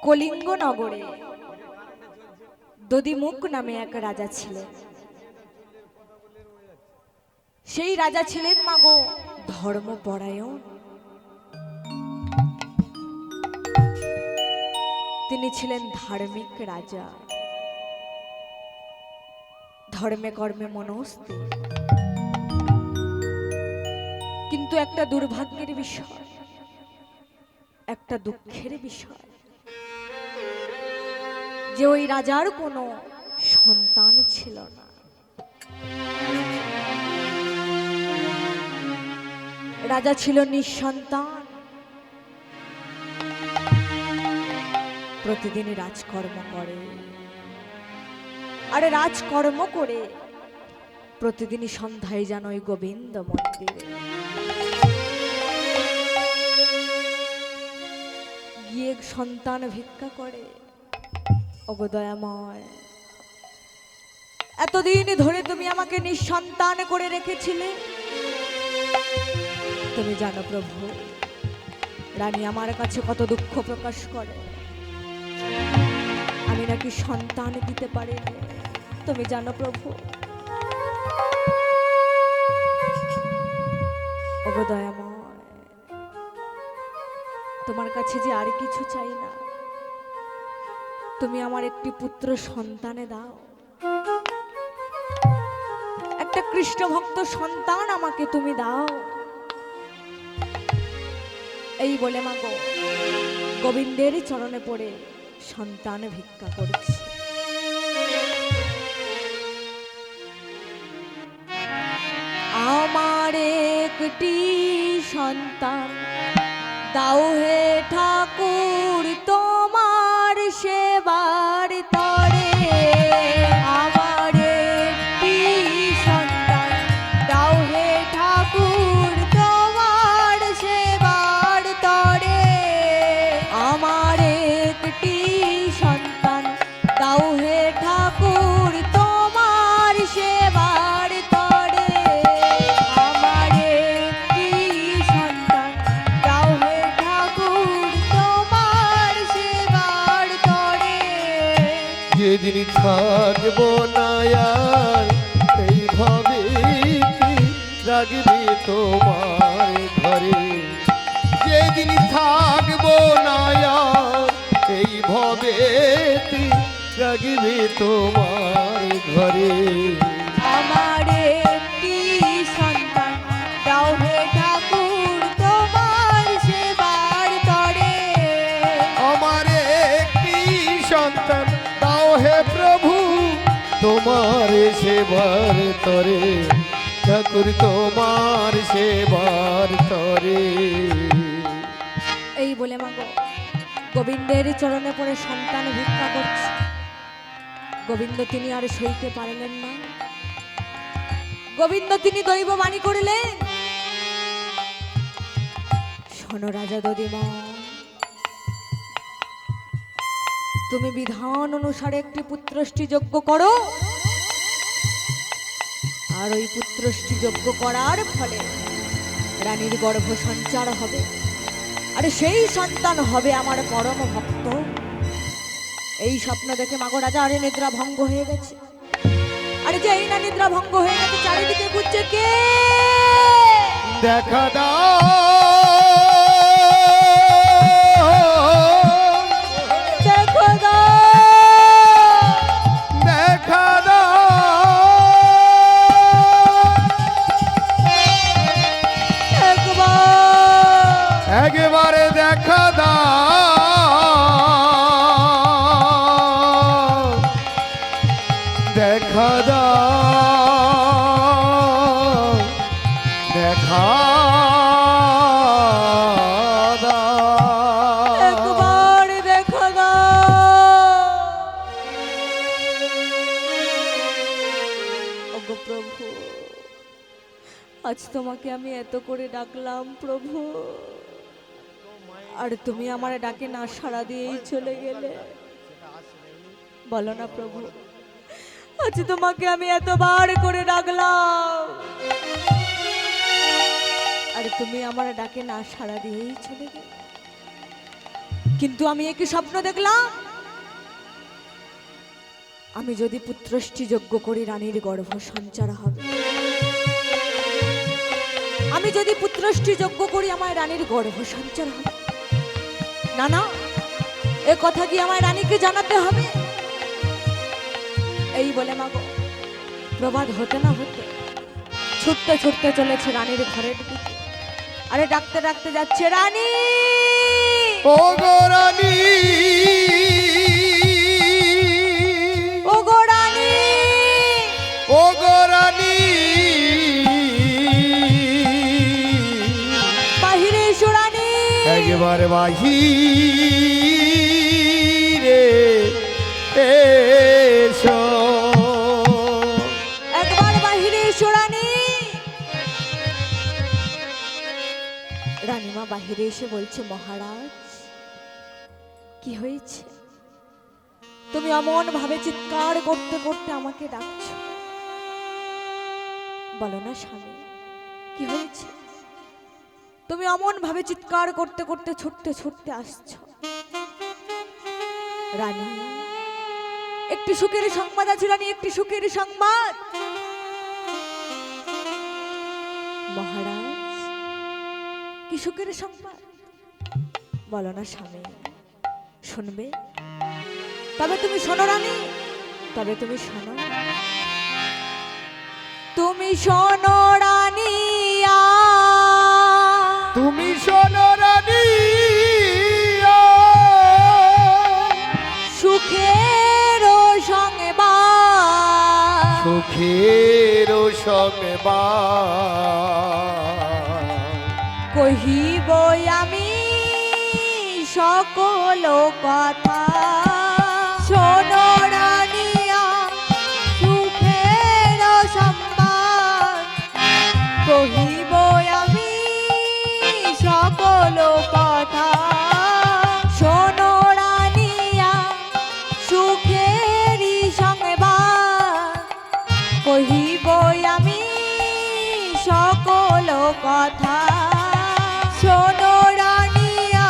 কলিঙ্গ নগরে দধিমুখ নামে এক রাজা ছিলেন। সেই রাজা ছিলেন মাগো ধর্মপরায়ণ। তিনি ছিলেন ধার্মিক রাজা, ধর্মে কর্মে মনস্থির। কিন্তু একটা দুর্ভাগ্যের বিষয়, একটা দুঃখের বিষয় যে ওই রাজার কোনো সন্তান ছিল না। রাজা ছিল নিঃসন্তান। প্রতিদিনই রাজকর্ম করে, আর রাজকর্ম করে প্রতিদিনই সন্ধ্যায় যেন ওই গোবিন্দ মন্দিরে গিয়ে সন্তান ভিক্ষা করে। ওগো দয়াময়, এতদিন ধরে তুমি আমাকে নিঃসন্তান করে রেখেছিলে। তুমি জানো প্রভু, রানী আমার কাছে কত দুঃখ প্রকাশ করে, আমি নাকি সন্তান দিতে পারিনি। তুমি জানো প্রভু। ওগো দয়াময়, তোমার কাছে যে আর কিছু চাই না, তুমি আমার একটি পুত্র সন্তানে দাও, একটা কৃষ্ণ ভক্ত সন্তান আমাকে তুমি দাও। এই বলে মাগো গোবিন্দের চরণে পড়ে সন্তান ভিক্ষা করছি। আমার একটি সন্তান দাও হে ঠাকুর তোমার সেবার তরে। আমার একটি সন্তান দাও হে ঠাকুর তোমার সেবার তরে। আমার একটি সন্তান দাও হে ঠাকুর তোমার সেবার তরে। আমার একটি সন্তান দাও হে ঠাকুর তোমার সেবার তরে। যেদিন থাকবো না আর এইভাবে কি রাখবে তোমার ঘরে। যেদিন থাকবো না আর এইভাবে কি রাখবে তোমার ঘরে। আমার একটি সন্তান দাও হে ঠাকুর তোমার সেবার তরে। আমার একটি সন্তান দাও হে প্রভু তোমার সেবার তরে। ঠাকুর তোমার সেবার তরে। এই বলে মাগো গোবিন্দের চরণে পড়ে সন্তান ভিক্ষা করছে। গোবিন্দ তিনি আর সইতে পারলেন না। গোবিন্দ তিনি দৈব বাণী করিলেন, শোনো রাজা দধিময়, তুমি বিধান অনুসারে একটি পুত্রষ্টি যজ্ঞ করো, আর ওই পুত্রষ্টি যজ্ঞ করার ফলে রানীর গর্ভ সঞ্চার হবে, আর সেই সন্তান হবে আমার পরম ভক্ত। এই স্বপ্ন দেখে মাগো রাজা আরে নিদ্রা ভঙ্গ হয়ে গেছে। আরে যে এই না নিদ্রা ভঙ্গ হয়ে গেছে, চারিদিকে খুঁজছে কে দেখা দাও দেখো গো, দেখা দাও একেবারে দেখা দাও। দেখা দাও দেখা দাও একবার দেখো গো। ওগো প্রভু, আজ তোমাকে আমি এত করে ডাকলাম প্রভু, আর তুমি আমার ডাকে না সাড়া দিয়েই চলে গেলে। বলো না প্রভু, আজ তোমাকে আমি এতবার করে ডাকলাম, আর তুমি আমার ডাকে না সাড়া দিয়েই চলে গেলে। কিন্তু আমি একই স্বপ্ন দেখলাম, আমি যদি পুত্রষ্টি যজ্ঞ করি রানীর গর্ভ সঞ্চার হবে। আমি যদি পুত্রষ্টি যজ্ঞ করি আমার রানীর গর্ভ সঞ্চার হবে। না না, এ কথা কি আমার রানীকে জানাতে হবে? এই বলে মাগো প্রবাদ হতে না হতে ছুটতে ছুটতে চলেছে রানীর ঘরের দিকে। আরে ডাকতে ডাকতে যাচ্ছে, রানী ও গো রানী, ও গো রানী, ও গো রানী, বাহিরে এসো রানী, একবার বাহিরে এসো, একবার বাহিরে এসো রানী। রানীমা বাহিরে এসে বলছে, মহারাজ কি হয়েছে? তুমি এমন ভাবে চিৎকার করতে করতে আমাকে ডাকছো, বলো না স্বামী কি হয়েছে? তুমি অমন ভাবে চিৎকার করতে করতে ছুটতে ছুটতে আসছো। রানী একটি সুখের সংবাদ আছে রানী, একটি সুখের সংবাদ। মহারাজ কি সুখের সংবাদ? বলো না স্বামী, শুনবে? তবে তুমি শোনো রানী, তবে তুমি শোনো, তুমি শোনো রানী, তুমি শোনো রানী, সুখের সংবাদ, সুখের সংবাদ কহিব আমি সকল কথা। শোনো রানিয়া সুখের সংবাদ, কহিব আমি সকল কথা। শোনো রানিয়া সুখের সংবাদ, কহিব আমি সকল কথা। শোনো রানিয়া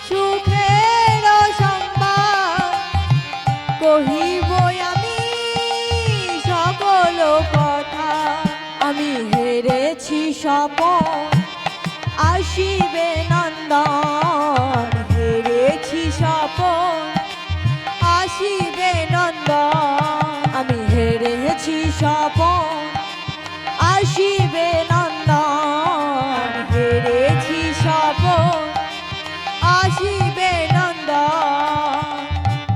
সুখের সংবাদ, কহিব আমি সকল কথা। আমি হেরেছি স্বপন আসিবে নন্দন, হেরেছি স্বপন আসিবে নন্দন। আমি হেরেছি স্বপন আসিবে নন্দন, হেরেছি স্বপন আসিবে নন্দন।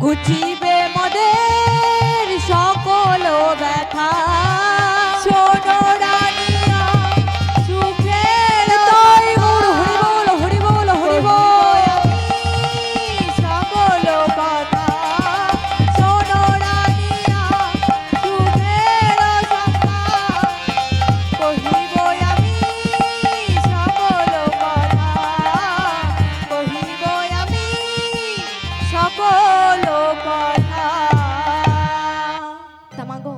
ঘুচিবে মদের সকল ব্যথা। শোনো রানিয়া সুখের তাই গৌর হরিবল হরিবল হরিবল সকল কথা। শোনো রানিয়া সুখের সংবাদ, কহিব আমি সকল কথা। কহিব আমি সকল কথা। তামাগো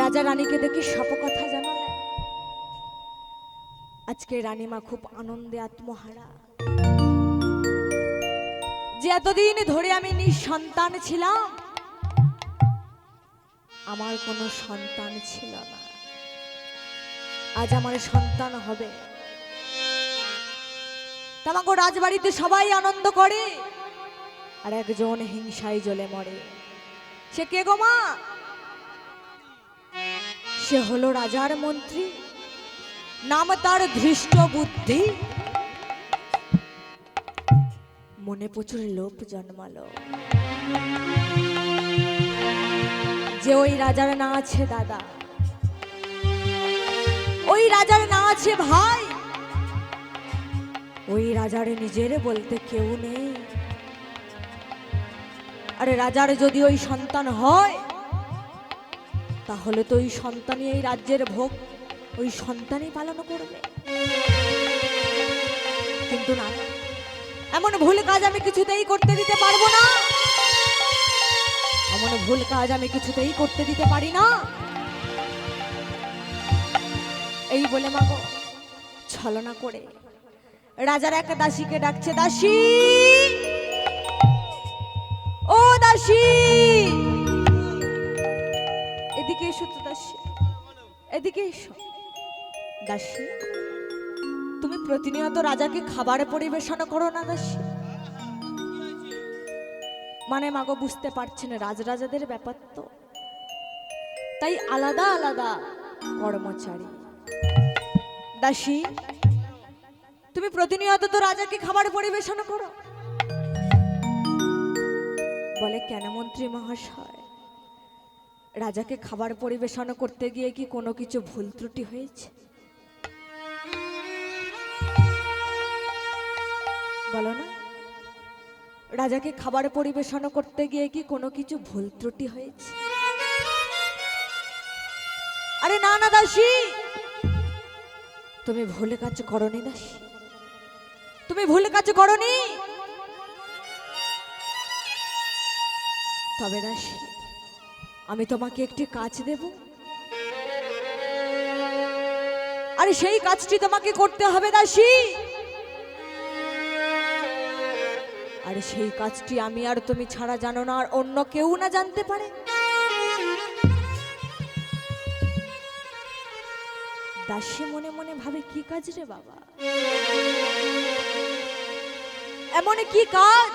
রাজা রানীকে দেখে সব কথা জানালেন। আজকে রানীমা খুব আনন্দে আত্মহারা, যে এতদিন ধরে আমি নিঃসন্তান ছিলাম, আমার কোনো সন্তান ছিল না, আজ আমার সন্তান হবে। তামাগো রাজবাড়িতে সবাই আনন্দ করে, আর একজন হিংসায় জ্বলে মরে। সে কে গো মা? সে হলো রাজার মন্ত্রী, নাম তার ধৃষ্ট বুদ্ধি। মনে প্রচুর লোভ জন্মালো যে ওই রাজার না আছে দাদা, ওই রাজার না আছে ভাই, ওই রাজার নিজের বলতে কেউ নেই। আরে রাজার যদি ওই সন্তান হয়, তাহলে তো ওই সন্তানই এই রাজ্যের ভোগ ওই সন্তানই পালন করবে। কিন্তু না, এমন ভুল কাজ আমি কিছুতেই করতে দিতে পারবো না, এমন ভুল কাজ আমি কিছুতেই করতে দিতে পারি না। এই বলে মাগো ছলনা করে রাজার এক দাসীকে ডাকছে, দাসী ও দাসী, এদিকে এসো তো দাসী, এদিকে এসো। দাসী, তুমি প্রতিনিয়ত রাজাকে খাবার পরিবেশন করো না দাসী? মানে মাগো বুঝতে পারছেন রাজরাজাদের ব্যাপার তো, তাই আলাদা আলাদা কর্মচারী। দাসী, তুমি প্রতিনিয়ত তো রাজাকে খাবার পরিবেশন করো। বলে, কেন মন্ত্রী মহাশয়, রাজাকে খাবার পরিবেশন করতে গিয়ে কি কোনো কিছু ভুল ত্রুটি হয়েছে? বলো না, রাজাকে খাবার পরিবেশন করতে গিয়ে কি কোনো কিছু ভুল ত্রুটি হয়েছে? আরে না না দাসী, তুমি ভুল কাজ করনি দাসী, তুমি ভুল কাজ করনি। তবে দাসী, আমি তোমাকে একটি কাজ দেব, আরে সেই কাজটি তোমাকে করতে হবে দাসী। আরে সেই কাজটি আমি আর তুমি ছাড়া জানো না, আর অন্য কেউ না জানতে পারে। দাসী মনে মনে ভাবে, কি কাজ রে বাবা, এমন কি কাজ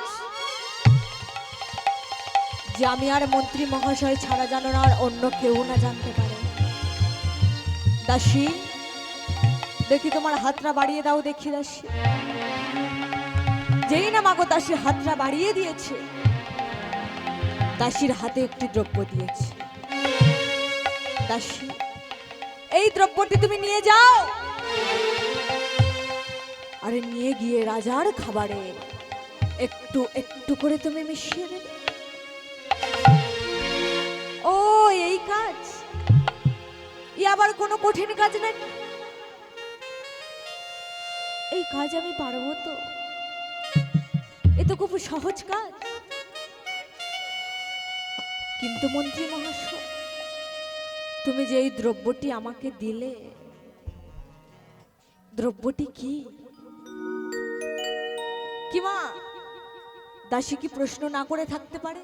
যে আমি আর মন্ত্রী মহাশয় ছাড়া জানো না, আর অন্য কেউ না জানতে পারে। দাসী, দেখি তোমার হাতটা বাড়িয়ে দাও দেখি। দাসী যেই না মাগো দাসী হাতটা বাড়িয়ে দিয়েছে, দাসীর হাতে একটি দ্রব্য দিয়েছে। দাসী, এই দ্রব্যটি তুমি নিয়ে যাও, আরে নিয়ে গিয়ে রাজার খাবারে একটু একটু করে তুমি মিশিয়ে দেবে। ও এই কাজ, ই আবার কোনো কঠিন কাজ নাকি? এই কাজ আমি পারবো তো? এ তো খুব সহজ কাজ। কিন্তু মন্ত্রী মহাশয়, তুমি যে এই দ্রব্যটি আমাকে দিলে, দ্রব্যটি কি? কি মা, দাসী কি প্রশ্ন না করে থাকতে পারে?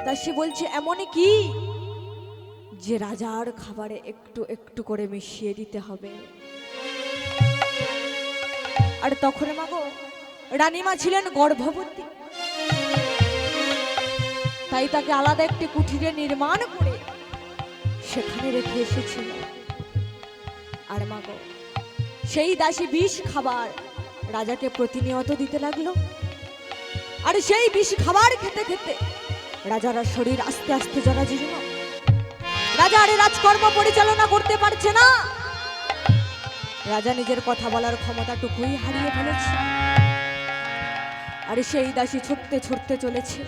দাসী বলছে, এমনই কি যে রাজার খাবারে একটু একটু করে মিশিয়ে দিতে হবে। আর তখন মাগো রানীমা ছিলেন গর্ভবতী, তাই তাকে আলাদা একটি কুঠিরে নির্মাণ করে সেখানে রেখে এসেছিল। আর মাগো সেই দাসী বিষ খাবার রাজাকে প্রতিনিয়ত দিতে লাগলো। আর সেই বিষ খাবার খেতে খেতে রাজার শরীর আস্তে আস্তে জরাজীর্ণ, রাজা আর রাজকর্ম পরিচালনা করতে পারছে না। রাজা নিজের কথা বলার ক্ষমতাটুকুই হারিয়ে ফেলেছে। আর সেই দাসী ছুটতে ছুটতে চলেছে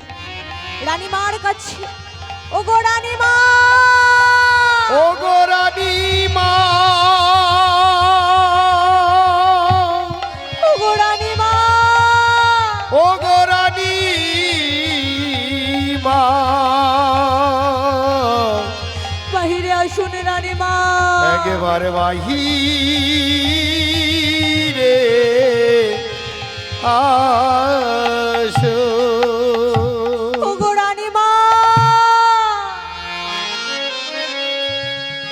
রানীমার কাছে। ও গো রানীমা, ও গো রানীমা, ও গো রানীমা, ও গো রানীমা, বাহিরে আসুন রানীমা, একেবারে বাহিরে আসো। ও গো রানীমা,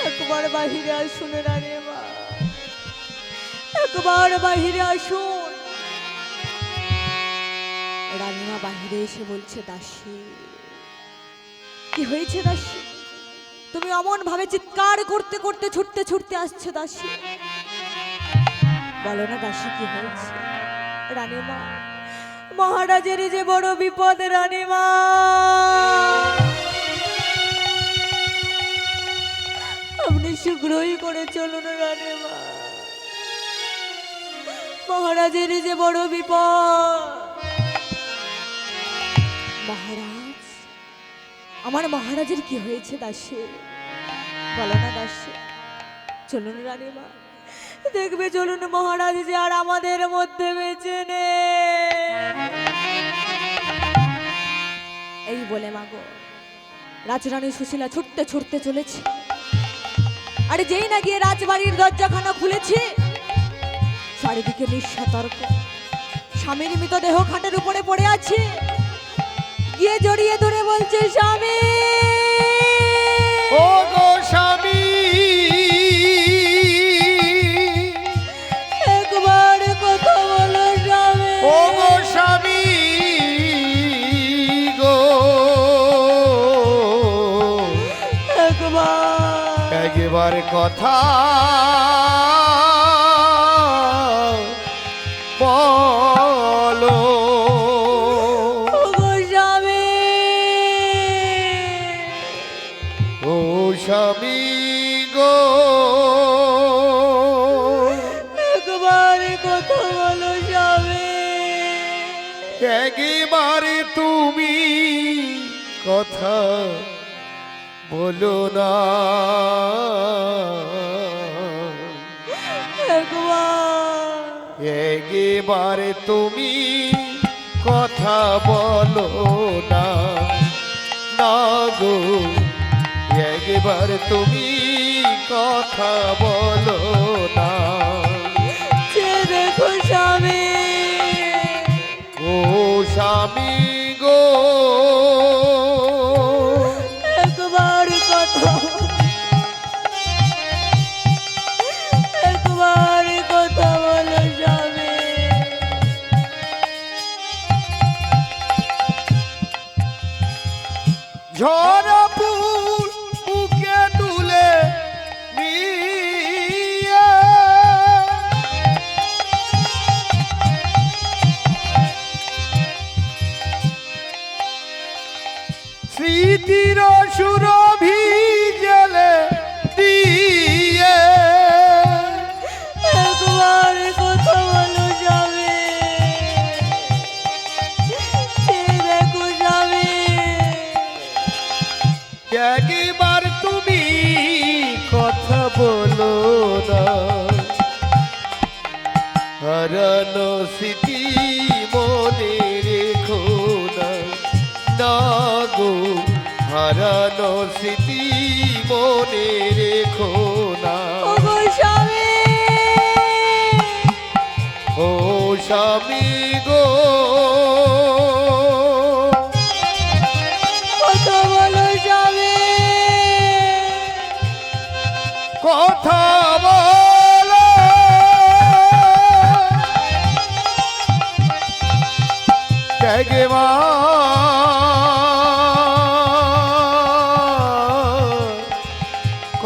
একবার বাহিরে আসুন রানীমা, একবার বাহিরে আসুন। রানীমা বাহিরে এসে বলছে, দাসী কি হয়েছে দাসী? তুমি অমন ভাবে চিৎকার করতে করতে ছুটতে ছুটতে আসছো দাসী, বলো না দাসী কি হয়েছে? রানীমা, মহারাজের যে বড় বিপদ রানীমা, আপনি শীঘ্রই করে চলুন রানীমা, মহারাজের যে বড় বিপদ। মহারাজ, আমার মহারাজের কি হয়েছে দাসী? বলো না দাসী, চলুন রানীমা, দেখবে চলুন মহারাজ যে আর আমাদের মধ্যে বেঁচে নেই। এই বলে মাগো রাজরানী সুশীলা ছুটতে ছুটতে চলেছে। আর যেই না গিয়ে রাজবাড়ির দরজাখানা খুলেছি, চারিদিকে নিঃসতর্ক স্বামীর মৃতদেহ খাটের উপরে পড়ে আছে। গিয়ে জড়িয়ে ধরে বলছে, স্বামী ও গো স্বামী, একবার কথা বলো স্বামী। ও গো স্বামী গো, একবার কথা বলো। ওগো স্বামী, ও স্বামী গো, একবার কথা বলো স্বামী। একবারে তুমি কথা বলো না, একবারে তুমি কথা বলো না, না গো একবার তুমি কথা বলো না। দেখো স্বামী, ও স্বামী গো, একবার কথা, একবার কথা বলো স্বামী। ঝরা ফুল বুকে তুলে নিয়ে স্মৃতির সুরভি জেলে দিয়ে, একবার কথা বলো স্বামী, দেখো স্বামী, একবার তুমি কথা বলো না, হারানো স্মৃতি মনে রেখো না, না গো হারানো স্মৃতি মনে রেখো না। ওগো স্বামী, ও স্বামী গো, কথা বলো স্বামী, কথা বলো,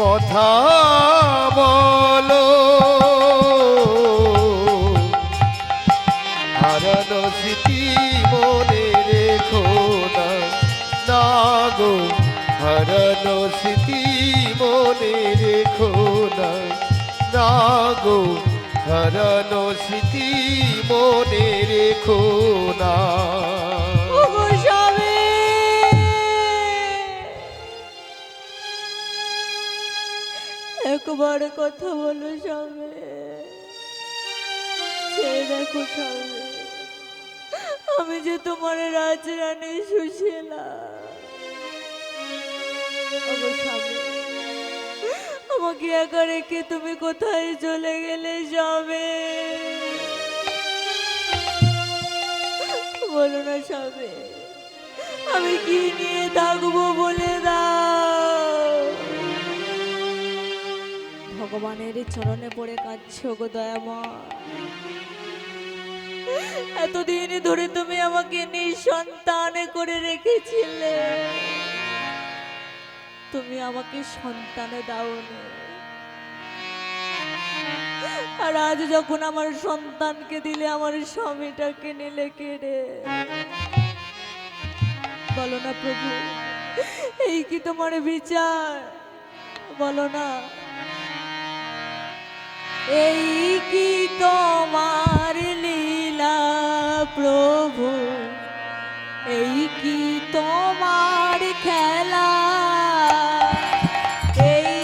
কথা বলো, হারানো স্মৃতি মনে রেখো না, না গো হারানো স্মৃতি মনে রেখো না, না গো হারানো স্মৃতি মনে রেখো না। ওগো স্বামী, একবার কথা বলো স্বামী, সে দেখো স্বামী, আমি যে তোমার রাজরানী সুশীলা। ওগো স্বামী, আমাকে একা রেখে তুমি কোথায় চলে গেলে স্বামী? বলো না স্বামী, আমি কি নিয়ে থাকবো বলে দাও। ভগবানের চরণে পড়ে কাঁদছো গো দয়াময়। এতদিন ধরে তুমি আমাকে নিঃসন্তান করে রেখেছিলে, তুমি আমাকে সন্তান দাওনি। আর আজ যখন আমার সন্তানকে দিলে, আমার স্বামীটাকে নিলে কেড়ে। বলো না প্রভু, এই কি তোমার বিচার? বলো না, এই কি তোমার লীলা প্রভু? এই কি তোমার খেলা? এই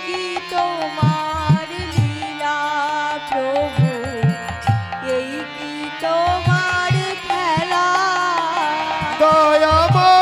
কি তোমার লীলা প্রভু? এই কি তোমার খেলা? দয়াময়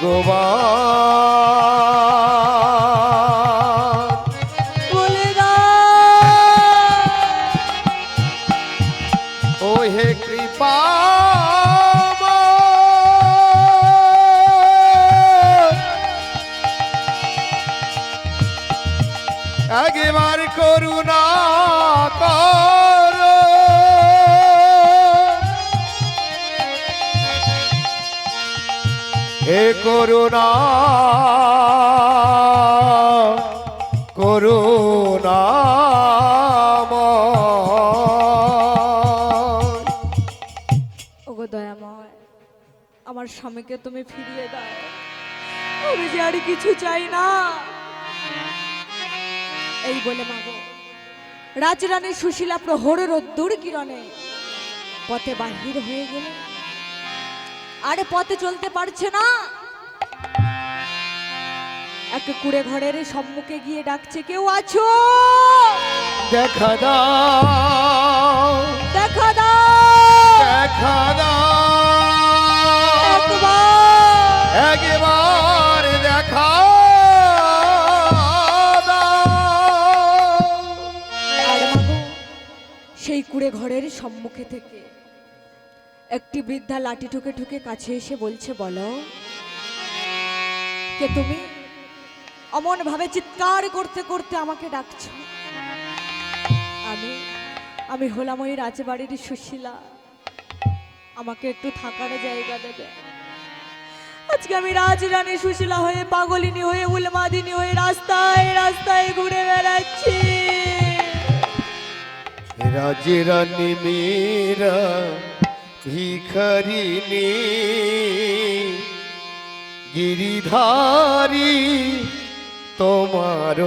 ভগবান বলে দাও ও হে কৃপা একবার করুণা কর হে করুণা করুণা ওগো দয়াময়, আমার স্বামীকে তুমি ফিরিয়ে দাও। আমি যে আর কিছু চাই না। এই বলে মাগো রাজরানী সুশীলা প্রহর রোদ্দুর কিরণে পথে বাহির হয়ে গেল। আরে পথে চলতে পারছে না, এক কুড়ে ঘরের সম্মুখে গিয়ে ডাকছে, কেউ আছো? দেখা দাও দেখা দাও, দেখা দাও একবার একবার দেখা আর মাগো সেই কুড়ে ঘরের সম্মুখে থেকে একটি বৃদ্ধা লাঠি ঠুকে ঠুকে কাছে এসে বলছে, বলো কে তুমি? অমন ভাবে চিৎকার করতে করতে আমাকে ডাকছো। আমি হলাম ওই রাজবাড়ির সুশীলা, আমাকে একটু থাকার জায়গা দেবে। আজকে আমি রাজরানী সুশীলা হয়ে, পাগলিনী হয়ে, উলমাদিনী হয়ে রাস্তায় রাস্তায় ঘুরে বেড়াচ্ছি। রাজরানী মেরা ভিখারিনী গিরিধারী তোমার